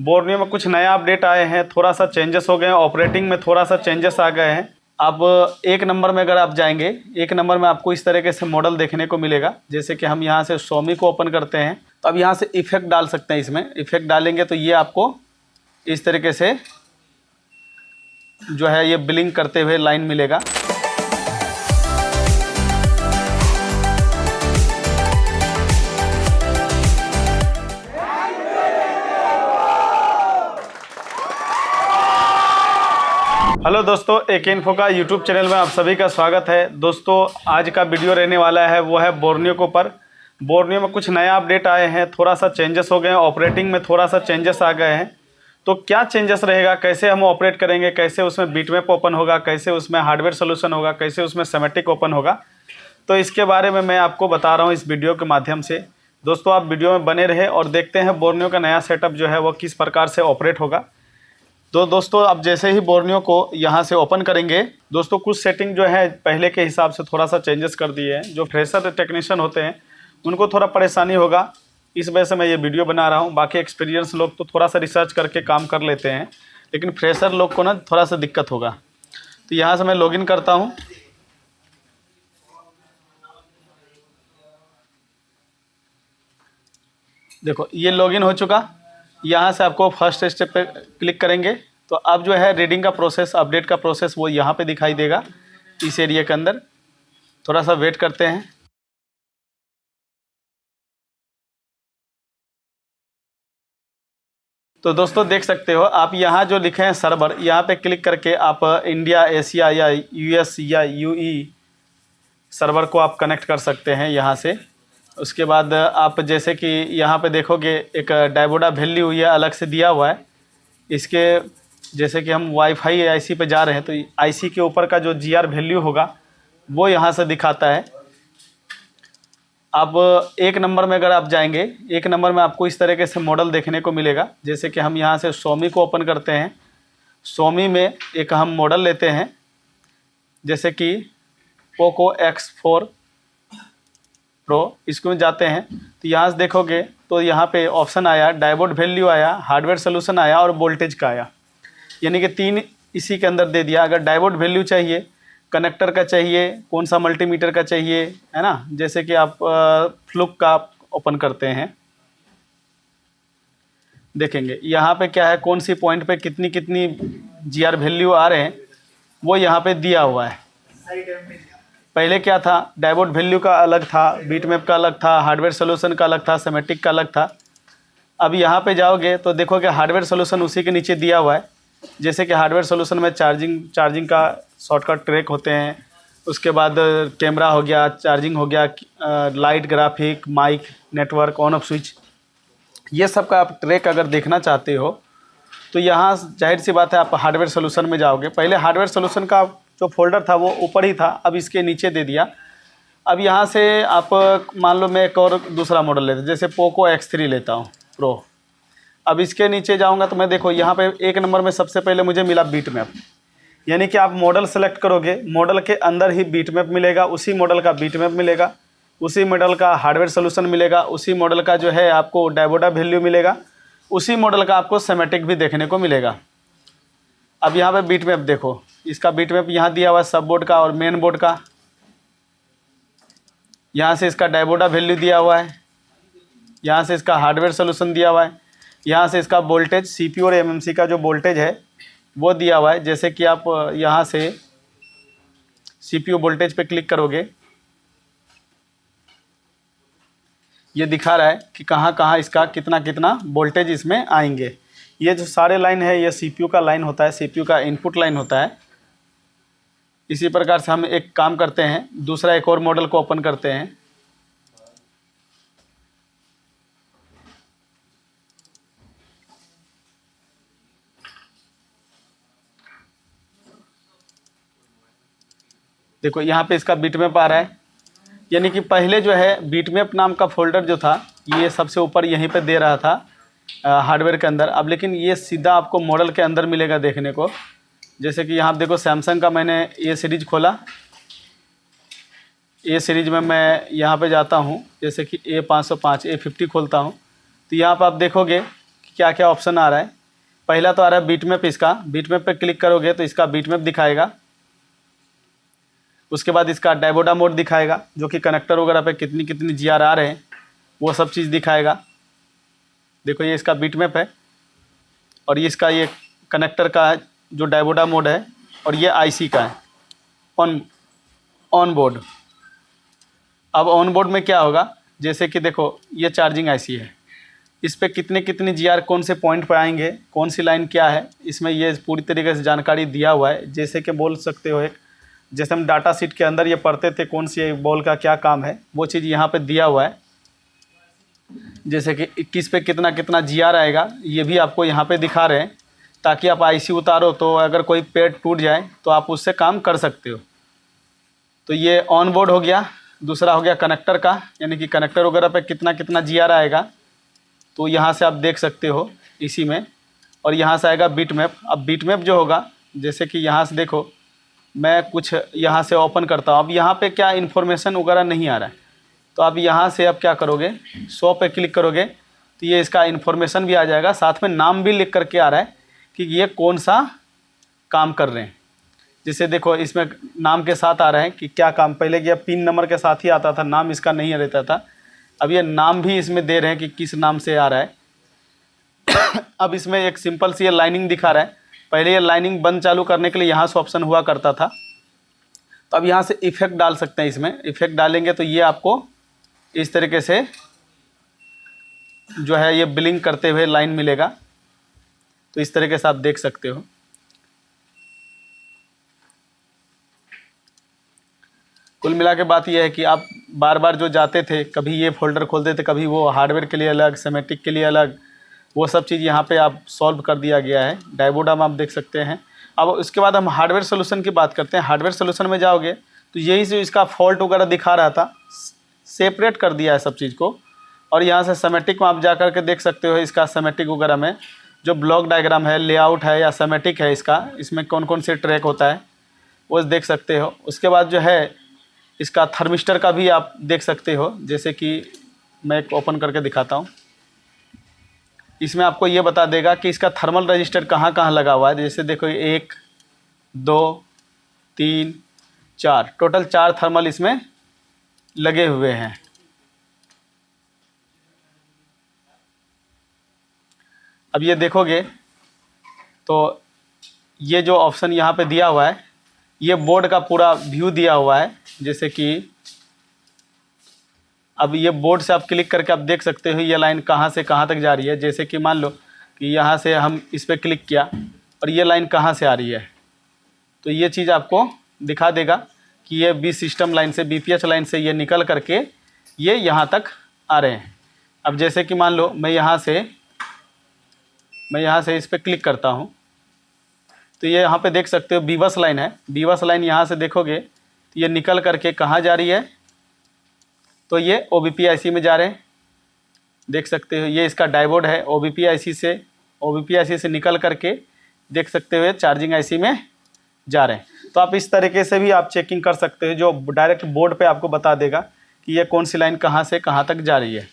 Borneo में कुछ नया अपडेट आए हैं, थोड़ा सा चेंजेस हो गए हैं, ऑपरेटिंग में थोड़ा सा चेंजेस आ गए हैं। अब एक नंबर में अगर आप जाएंगे, एक नंबर में आपको इस तरीके से मॉडल देखने को मिलेगा। जैसे कि हम यहाँ से Xiaomi को ओपन करते हैं तो अब यहाँ से इफेक्ट डाल सकते हैं। इसमें इफेक्ट डालेंगे तो ये आपको इस तरीके से जो है ये ब्लिंक करते हुए लाइन मिलेगा। हेलो दोस्तों, AK इन्फो का यूट्यूब चैनल में आप सभी का स्वागत है। दोस्तों आज का वीडियो रहने वाला है वो है बोर्नियो के ऊपर। बोर्नियो में कुछ नया अपडेट आए हैं, थोड़ा सा चेंजेस हो गए हैं, ऑपरेटिंग में थोड़ा सा चेंजेस आ गए हैं। तो क्या चेंजेस रहेगा, कैसे हम ऑपरेट करेंगे, कैसे उसमें बीटमैप ओपन होगा, कैसे उसमें हार्डवेयर सोल्यूशन होगा, कैसे उसमें सिमेट्रिक ओपन होगा, तो इसके बारे में मैं आपको बता रहा हूँ इस वीडियो के माध्यम से। दोस्तों आप वीडियो में बने रहे और देखते हैं बोर्नियो का नया सेटअप जो है वो किस प्रकार से ऑपरेट होगा। तो दोस्तों आप जैसे ही बोर्नियो को यहाँ से ओपन करेंगे, दोस्तों कुछ सेटिंग जो है पहले के हिसाब से थोड़ा सा चेंजेस कर दिए हैं। जो फ्रेशर टेक्नीशियन होते हैं उनको थोड़ा परेशानी होगा, इस वजह से मैं ये वीडियो बना रहा हूँ। बाकी एक्सपीरियंस लोग तो थोड़ा सा रिसर्च करके काम कर लेते हैं, लेकिन फ्रेशर लोग को ना थोड़ा सा दिक्कत होगा। तो यहाँ से मैं लॉगिन करता हूँ। देखो ये लॉगिन हो चुका। यहाँ से आपको फर्स्ट स्टेप पे क्लिक करेंगे तो अब जो है रीडिंग का प्रोसेस, अपडेट का प्रोसेस वो यहाँ पे दिखाई देगा इस एरिया के अंदर। थोड़ा सा वेट करते हैं। तो दोस्तों देख सकते हो आप यहाँ जो लिखे हैं सर्वर, यहाँ पे क्लिक करके आप इंडिया, एशिया या US या UE सर्वर को आप कनेक्ट कर सकते हैं यहाँ से। उसके बाद आप जैसे कि यहाँ पे देखोगे एक डायबोडा वैल्यू ये अलग से दिया हुआ है। इसके जैसे कि हम वाईफाई IC पे जा रहे हैं तो IC के ऊपर का जो GR वैल्यू होगा वो यहाँ से दिखाता है। अब एक नंबर में अगर आप जाएंगे, एक नंबर में आपको इस तरीके से मॉडल देखने को मिलेगा। जैसे कि हम यहाँ से Xiaomi को ओपन करते हैं। Xiaomi में एक हम मॉडल लेते हैं, जैसे कि पोको X4 प्रो। इसको जाते हैं तो यहाँ से देखोगे तो यहाँ पे ऑप्शन आया, डायोड वैल्यू आया, हार्डवेयर सोल्यूशन आया और वोल्टेज का आया। यानी कि तीन इसी के अंदर दे दिया। अगर डायोड वैल्यू चाहिए, कनेक्टर का चाहिए, कौन सा मल्टीमीटर का चाहिए, है ना। जैसे कि आप फ्लुक का ओपन करते हैं, देखेंगे यहाँ पे क्या है, कौन सी पॉइंट पे कितनी कितनी GR वैल्यू आ रहे हैं वो यहाँ पे दिया हुआ है। पहले क्या था, डायोड वैल्यू का अलग था, बीटमैप का अलग था, हार्डवेयर सोल्यूशन का अलग था, सिमेट्रिक का अलग था। अब यहाँ पे जाओगे तो देखोगे हार्डवेयर सोल्यूशन उसी के नीचे दिया हुआ है। जैसे कि हार्डवेयर सोल्यूशन में चार्जिंग का शॉर्टकट ट्रैक होते हैं। उसके बाद कैमरा हो गया, चार्जिंग हो गया, light, graphic, mic, network, on off switch, ये सब का आप ट्रैक अगर देखना चाहते हो तो यहाँ जाहिर सी बात है आप हार्डवेयर सोल्यूशन में जाओगे। पहले हार्डवेयर सोल्यूशन का जो फोल्डर था वो ऊपर ही था, अब इसके नीचे दे दिया। अब यहाँ से आप मान लो मैं एक और दूसरा मॉडल लेता हूँ, जैसे पोको X3 लेता हूँ प्रो। अब इसके नीचे जाऊँगा तो मैं देखो यहाँ पे एक नंबर में सबसे पहले मुझे मिला बीटमैप। यानी कि आप मॉडल सेलेक्ट करोगे, मॉडल के अंदर ही बीटमैप मिलेगा, उसी मॉडल का बीटमैप मिलेगा, उसी मॉडल का हार्डवेयर सोल्यूशन मिलेगा, उसी मॉडल का जो है आपको डायोडा वैल्यू मिलेगा, उसी मॉडल का आपको सिमेट्रिक भी देखने को मिलेगा। अब यहाँ पे बीटमैप देखो, इसका बीटमैप यहाँ दिया हुआ है सब बोर्ड का और मेन बोर्ड का। यहाँ से इसका डायोडा वैल्यू दिया हुआ है, यहाँ से इसका हार्डवेयर सोल्यूशन दिया हुआ है, यहाँ से इसका वोल्टेज CPU और MMC का जो वोल्टेज है वो दिया हुआ है। जैसे कि आप यहाँ से CPU वोल्टेज पे क्लिक करोगे, ये दिखा रहा है कि कहाँ कहाँ इसका कितना कितना वोल्टेज इसमें आएंगे। ये जो सारे लाइन है ये CPU का लाइन होता है, CPU का इनपुट लाइन होता है। इसी प्रकार से हम एक काम करते हैं, दूसरा एक और मॉडल को ओपन करते हैं। देखो यहाँ पे इसका बीटमैप आ रहा है। यानी कि पहले जो है बीटमैप नाम का फोल्डर जो था ये सबसे ऊपर यहीं पे दे रहा था हार्डवेयर के अंदर। अब लेकिन ये सीधा आपको मॉडल के अंदर मिलेगा देखने को। जैसे कि यहाँ देखो सैमसंग का मैंने ये सीरीज खोला, ए सीरीज में मैं यहाँ पे जाता हूँ, जैसे कि A505 A50 खोलता हूँ तो यहाँ पर आप देखोगे कि क्या क्या ऑप्शन आ रहा है। पहला तो आ रहा है बीट मैप, इसका बीट मैप पे क्लिक करोगे तो इसका बीट मैप दिखाएगा। उसके बाद इसका डायबोडा मोड दिखाएगा, जो कि कनेक्टर वगैरह पे कितनी कितनी GR आ रहे हैं वो सब चीज़ दिखाएगा। देखो ये इसका बीट मैप है, और ये इसका ये कनेक्टर का है जो डायबोडा मोड है, और ये IC का है ऑन बोर्ड। अब ऑन बोर्ड में क्या होगा, जैसे कि देखो ये चार्जिंग IC है, इस पर कितने कितनी GR कौन से पॉइंट पर आएंगे, कौन सी लाइन क्या है, इसमें ये पूरी तरीके से जानकारी दिया हुआ है। जैसे कि बोल सकते हो एक, जैसे हम डाटा शीट के अंदर ये पढ़ते थे कौन सी बॉल का क्या काम है, वो चीज़ यहाँ पे दिया हुआ है। जैसे कि 21 पे कितना कितना GR आएगा, ये भी आपको यहाँ पे दिखा रहे हैं, ताकि आप IC उतारो तो अगर कोई पेड़ टूट जाए तो आप उससे काम कर सकते हो। तो ये ऑन बोर्ड हो गया। दूसरा हो गया कनेक्टर का, यानी कि कनेक्टर वगैरह पे कितना कितना GR आएगा, तो यहाँ से आप देख सकते हो इसी में। और यहाँ से आएगा बीट मैप। अब बीट मैप जो होगा, जैसे कि यहाँ से देखो मैं कुछ यहाँ से ओपन करता हूँ, अब यहाँ पे क्या इन्फॉर्मेशन वगैरह नहीं आ रहा है, तो आप यहाँ से अब क्या करोगे, 100 पे क्लिक करोगे तो ये इसका इन्फॉर्मेशन भी आ जाएगा, साथ में नाम भी लिख करके आ रहा है कि ये कौन सा काम कर रहे हैं। जैसे देखो इसमें नाम के साथ आ रहा है कि क्या काम, पहले ये पिन नंबर के साथ ही आता था, नाम इसका नहीं रहता था, अब ये नाम भी इसमें दे रहे हैं कि किस नाम से आ रहा है। अब इसमें एक सिंपल सी ये लाइनिंग दिखा रहा है। पहले ये लाइनिंग बंद चालू करने के लिए यहाँ से ऑप्शन हुआ करता था, तो अब यहाँ से इफ़ेक्ट डाल सकते हैं। इसमें इफ़ेक्ट डालेंगे तो ये आपको इस तरीके से जो है ये ब्लिंक करते हुए लाइन मिलेगा, तो इस तरीके से आप देख सकते हो। कुल मिला के बात यह है कि आप बार बार जो जाते थे, कभी ये फोल्डर खोलते थे, कभी वो हार्डवेयर के लिए अलग, सेमेटिक के लिए अलग, वो सब चीज़ यहाँ पे आप सॉल्व कर दिया गया है। डायबोडा में आप देख सकते हैं। अब उसके बाद हम हार्डवेयर सोल्यूशन की बात करते हैं। हार्डवेयर सोल्यूशन में जाओगे तो यही जो इसका फॉल्ट वगैरह दिखा रहा था, सेपरेट कर दिया है सब चीज़ को। और यहाँ से सेमेटिक में आप जा कर के देख सकते हो, इसका सेमेटिक वगैरह में जो ब्लॉक डायग्राम है, लेआउट है या सेमेटिक है, इसमें कौन कौन से ट्रैक होता है वो देख सकते हो। उसके बाद जो है इसका थर्मिस्टर का भी आप देख सकते हो। जैसे कि मैं एक ओपन करके दिखाता हूँ, इसमें आपको ये बता देगा कि इसका थर्मल रजिस्टर कहाँ कहाँ लगा हुआ है। जैसे देखो 1 2 3 4, टोटल 4 थर्मल इसमें लगे हुए हैं। अब ये देखोगे तो ये जो ऑप्शन यहाँ पे दिया हुआ है, ये बोर्ड का पूरा व्यू दिया हुआ है। जैसे कि अब ये बोर्ड से आप क्लिक करके आप देख सकते हो ये लाइन कहाँ से कहाँ तक जा रही है। जैसे कि मान लो कि यहाँ से हम इस पर क्लिक किया और ये लाइन कहाँ से आ रही है, तो ये चीज़ आपको दिखा देगा कि ये बी सिस्टम लाइन से, BPH लाइन से ये निकल करके ये यहाँ तक आ रहे हैं। अब जैसे कि मान लो मैं यहाँ से इस पर क्लिक करता हूँ, तो ये यहाँ पे देख सकते हो बीबस लाइन है। बीबस लाइन यहाँ से देखोगे तो ये निकल करके कहाँ जा रही है, तो ये OBP IC में जा रहे हैं। देख सकते हो ये इसका डायबोर्ड है, OBP IC से निकल करके देख सकते हो चार्जिंग IC में जा रहे हैं। तो आप इस तरीके से भी आप चेकिंग कर सकते हो, जो डायरेक्ट बोर्ड पे आपको बता देगा कि ये कौन सी लाइन कहाँ से कहाँ तक जा रही है।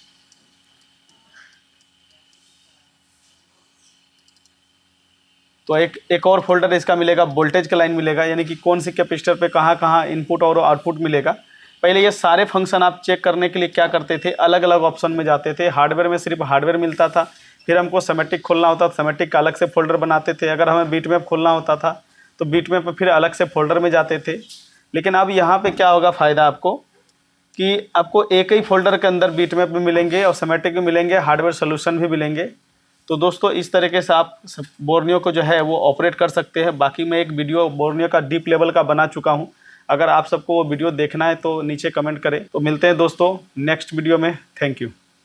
तो एक और फोल्डर इसका मिलेगा, वोल्टेज का लाइन मिलेगा, यानी कि कौन सी कैपेसिटर पे कहाँ कहाँ इनपुट और आउटपुट मिलेगा। पहले ये सारे फंक्शन आप चेक करने के लिए क्या करते थे, अलग अलग ऑप्शन में जाते थे। हार्डवेयर में सिर्फ हार्डवेयर मिलता था, फिर हमको सेमेटिक खोलना होता था, सेमेटिक का अलग से फोल्डर बनाते थे। अगर हमें बीट मैप खोलना होता था तो बीट मैप फिर अलग से फोल्डर में जाते थे। लेकिन अब यहाँ पर क्या होगा फ़ायदा आपको, कि आपको एक ही फोल्डर के अंदर बीट मैप भी मिलेंगे और सेमेटिक भी मिलेंगे, हार्डवेयर सोल्यूशन भी मिलेंगे। तो दोस्तों इस तरीके से आप बोर्नियो को जो है वो ऑपरेट कर सकते हैं। बाकी मैं एक वीडियो बोर्नियो का डीप लेवल का बना चुका हूं, अगर आप सबको वो वीडियो देखना है तो नीचे कमेंट करें। तो मिलते हैं दोस्तों नेक्स्ट वीडियो में। Thank you.